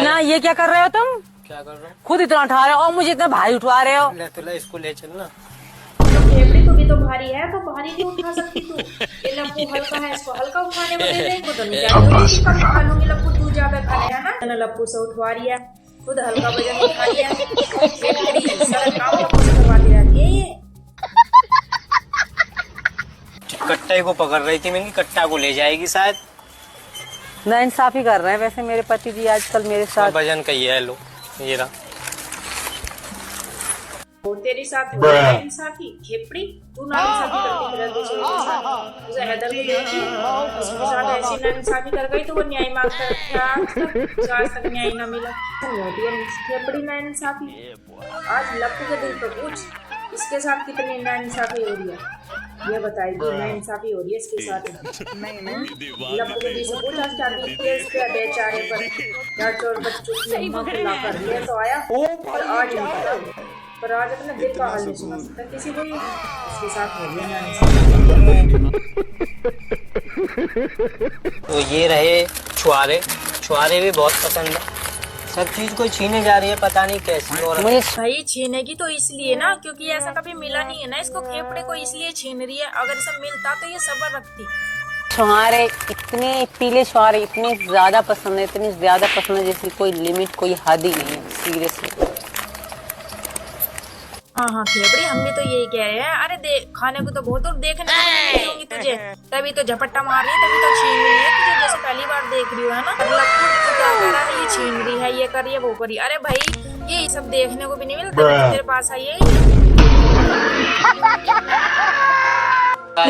ना ये क्या कर रहे हो तुम? क्या कर रहा हूँ? खुद इतना उठा रहे हो और मुझे इतना भारी उठवा रहे हो। ले तो ले, इसको ले चलना। फेफड़ी तो भी तो भारी है, तो भारी नहीं उठा सकती तू। ये लप्पू हल्का है, इसको हल्का उठाने को दे दे। वो तो नहीं क्या बोलेगी, कम खा लूंगी लप्पू, तू ज्यादा खा लेगा ना। मैंने लप्पू से उठवा रही है, खुद हल्का वजन उठा रही है। फेफड़ी सारा काम लप्पू से करवाती रहती है ये। कट्टे को पकड़ रही थी, मैं कट्टा को ले जाएगी शायद। ना इंसाफी कर रहे हैं वैसे मेरे पति जी आजकल मेरे साथ। वजन का ही है, लो ये रहा। वो तेरे साथ हो रहा है इंसाफी, खेपड़ी तू ना इंसाफी करती फिर दूसरे के साथ। उसे हैदर को देखी, उसके साथ ऐसी ना इंसाफी कर गई तो वो न्याय मांगता रखा। आज तक न्याय ना मिला। खेपड़ी ना इंसाफी। आज लप्पू के दिल पर पूछ, इसके साथ कितनी ना इंसाफी हो रही है ये बताएगी। ना इंसाफी हो रही है इसके साथ। लप्पू के दिल से पूछ, आज क्या बीतती है इसके बेचारे पर। क्या चोर बच्चों की अम्मा को ला कर ले तो आया, और आज नहीं पता, पर आज अपने दिल का हाल नहीं सुना सकता किसी को। इसके साथ हो गया ना। तो ये रहे छुआरे। छुआरे भी बहुत पसंद है, सब चीज को छीने जा रही है, पता नहीं कैसे। और मुझे भाई छीनेगी तो इसलिए ना, क्योंकि ऐसा कभी मिला नहीं है ना इसको फेफड़े को, इसलिए छीन रही है। अगर इसे मिलता तो ये सब्र रखती। छुहारे इतने पीले छुहारे इतने ज्यादा पसंद है, इतने ज्यादा पसंद है जैसे कोई लिमिट कोई हद ही नहीं है सीरियसली। हाँ खेपड़ी, हम भी तो यही कह रहे हैं। अरे देख, खाने को तो बहुत और देखने को मिली होंगी तुझे, तभी तो झपट्टा मार रही है, तभी तो छीन रही है तुझे, जैसे पहली बार देख रही हो है ना। लप्पू तो क्या कर रहा है, ये छीन रही है, ये कर रही है, वो कर रही है। अरे भाई ये सब देखने को भी नहीं मिलता, तो तेरे पास आई है।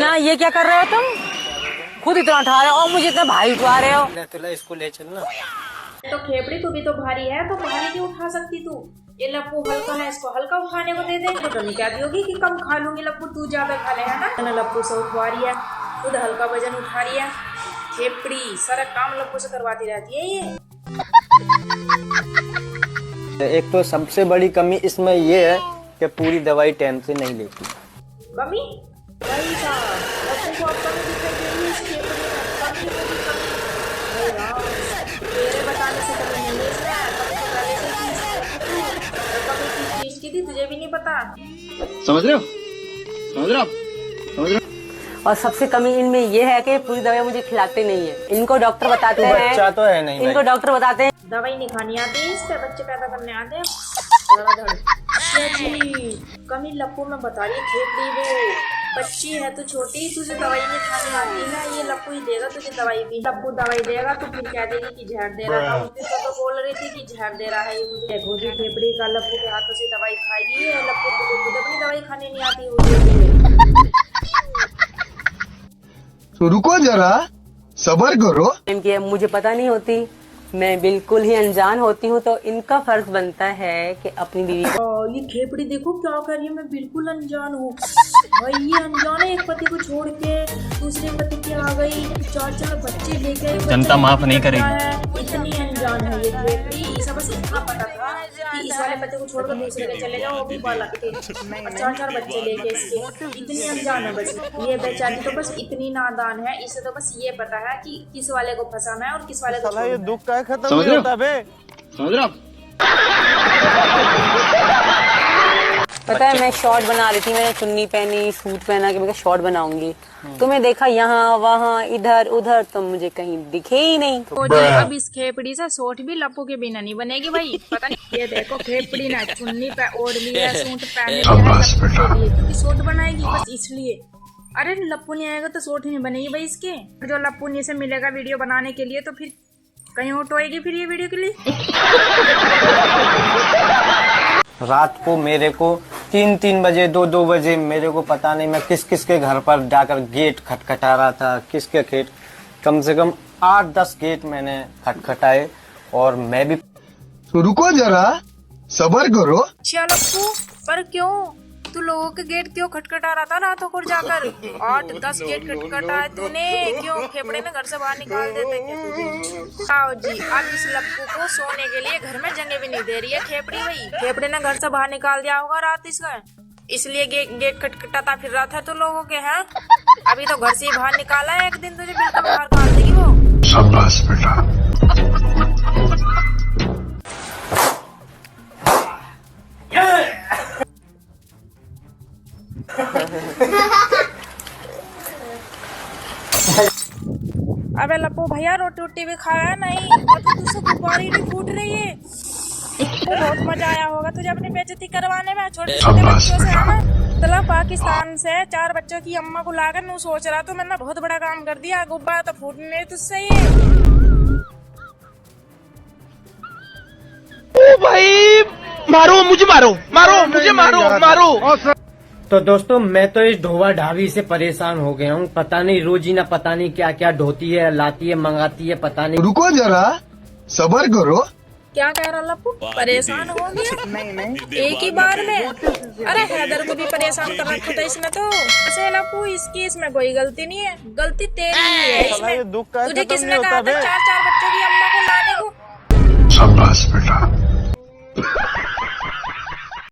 ना ये क्या कर रहे हो तुम? खुद इतना उठा रहे हो और मुझे इतना भारी उठवा रहे हो। ले तो ले, इसको ले चलना। तो खेपड़ी तू भी तो भारी है, तो भारी नहीं उठा सकती तू। ये लप्पू हल्का है, इसको हल्का उठाने को दे दे। तो नहीं कहती होगी कि कम खा लूंगी लप्पू, तू ज्यादा खा लेगा ना। मैंने लप्पू से उठवा रही है, खुद हल्का वजन उठा रही है। खेपड़ी सारा काम लप्पू से करवाती रहती है ये। एक तो सबसे बड़ी कमी इसमें ये है कि पूरी दवाई टाइम से नहीं लेती। कमी भाई साहब, लप्पू को अब कमी दिखाई दे रही है इस खेपड़ी में। कमी होगी कमी। हे राम, तेरे बताने से कमी नहीं है इसमें, कमी तो पहले से ही कमी किस चीज की थी तुझे भी नहीं पता। समझ रहे हो? समझ रहे हो? समझ रहे हो? और सबसे कमी इनमें ये है कि पूरी दवाई मुझे खिलाते नहीं है। इनको डॉक्टर बताते हैं, बच्चा तो है नहीं, इनको डॉक्टर बताते हैं दवाई नहीं खानी आती, इससे बच्चे पैदा करने आते हैं। कमी लप्पू में बता रही है खेपड़ी, वो बच्ची है तो छोटी, तुझे दवाई नहीं खानी आती है, ये लप्पू ही देगा तुझे दवाई भी। लप्पू दवाई देगा तो फिर कह देगी कि जहर दे रहा था। उस दिन तो बोल रही थी कि जहर दे रहा है ये मुझे। देखो जी खेपड़ी का लप्पू के हाथों से दवाई खाएगी, लप्पू को खुद अपनी दवाई खाने नहीं आती होगी। तो रुको जरा, सबर करो। कि मुझे पता नहीं होती, मैं बिल्कुल ही अनजान होती हूँ, तो इनका फर्ज बनता है कि अपनी बीवी ये खेपड़ी देखो क्या कर रही है, मैं बिल्कुल अनजान हूँ। भाई ये अनजान है, एक पति को छोड़ के दूसरे पति की आ गई, चार बच्चे लेके जनता माफ नहीं करेगी। इतनी अनजान है ये खेपड़ी। इसे बस इतना पता था कि इस वाले पति को छोड़कर दूसरे के चले जाओ, वो भी बालक थे, चार बच्चे लेके इसके। इतनी अनजान है बस ये बेचारी, तो बस इतनी नादान है। इसे तो बस ये पता है कि किस वाले को फंसाना है और किस वाले को छोड़ना है। दुख का खत्म समझ रहे हो? समझ रहे हो? पता है मैं शॉर्ट बना रही थी, मैंने चुन्नी पहनी, सूट पहना कि मैं शॉर्ट बनाऊंगी, तुम्हें देखा यहाँ वहाँ इधर उधर, तो मुझे कहीं दिखे ही नहीं। तो जी अब इस खेपड़ी से सूट भी लप्पू के बिना नहीं बनेगी भाई। पता नहीं, ये देखो खेपड़ी ना चुन्नी पे ओढ़ ली है, सूट पहने लिया है लप्पू के लिए, क्योंकि सूट बनाएगी बस इसलिए। अरे लप्पू नहीं आएगा तो सूट ही नहीं बनेगी भाई इसके। जो लप्पू नहीं से मिलेगा वीडियो बनाने के लिए, तो फिर कहीं उठोएगी फिर ये वीडियो के लिए। रात को मेरे को 3 बजे 2 बजे मेरे को पता नहीं मैं किस किस के घर पर जाकर गेट खटखटा रहा था, किसके गेट, कम से कम 8-10 गेट मैंने खटखटाए। और मैं भी तो रुको जरा, सबर करो। अच्छा लप्पू, पर क्यों तू लोगों के गेट क्यों खटखटा रहा था रातों को जाकर? 8-10 गेट खटखटाए तूने, क्यों? खेपड़े ने घर से बाहर निकाल देते क्या तुझे? आओ जी, अब इस लप्पू को सोने के लिए घर में जगह भी नहीं दे रही है खेपड़ी भाई। खेपड़े ने घर से बाहर निकाल दिया होगा रात इसका, इसलिए गेट खटखटाता फिर रहा था तो लोगों के। हैं अभी तो घर से ही बाहर निकाला है, एक दिन तुझे बिल्कुल बाहर निकाल देगी वो। शाबाश बेटा। अबे लप्पू भैया रोटी वोटी भी खाया नहीं, मतलब तुझसे गुब्बारी नहीं फूट रही है। तो बहुत मजा आया होगा तुझे अपनी बेइज्जती करवाने में। छोटे छोटे बच्चों से है ना, तला पाकिस्तान से 4 बच्चों की अम्मा को लाकर नू सोच रहा तो मैंने बहुत बड़ा काम कर दिया, गुब्बारा तो फूटने तुझसे ही। ओ भाई मारो मुझे, मारो। तो दोस्तों मैं तो इस ढोवा ढाबी से परेशान हो गया हूँ। पता नहीं रोजीना पता नहीं क्या क्या ढोती है, लाती है, मंगाती है, पता नहीं। रुको जरा, सबर करो। क्या कह रहा लप्पू, परेशान हो गया? नहीं एक ही बार में। अरे हैदर को भी परेशान कर रखा था इसने तो। ऐसे लप्पू इसकी इसमें कोई गलती नहीं है, गलती तेरी ही है इसमें। तुझे किसने कहा था 4 बच्चों की अम्मा को लाने को? शाबाश बेटा।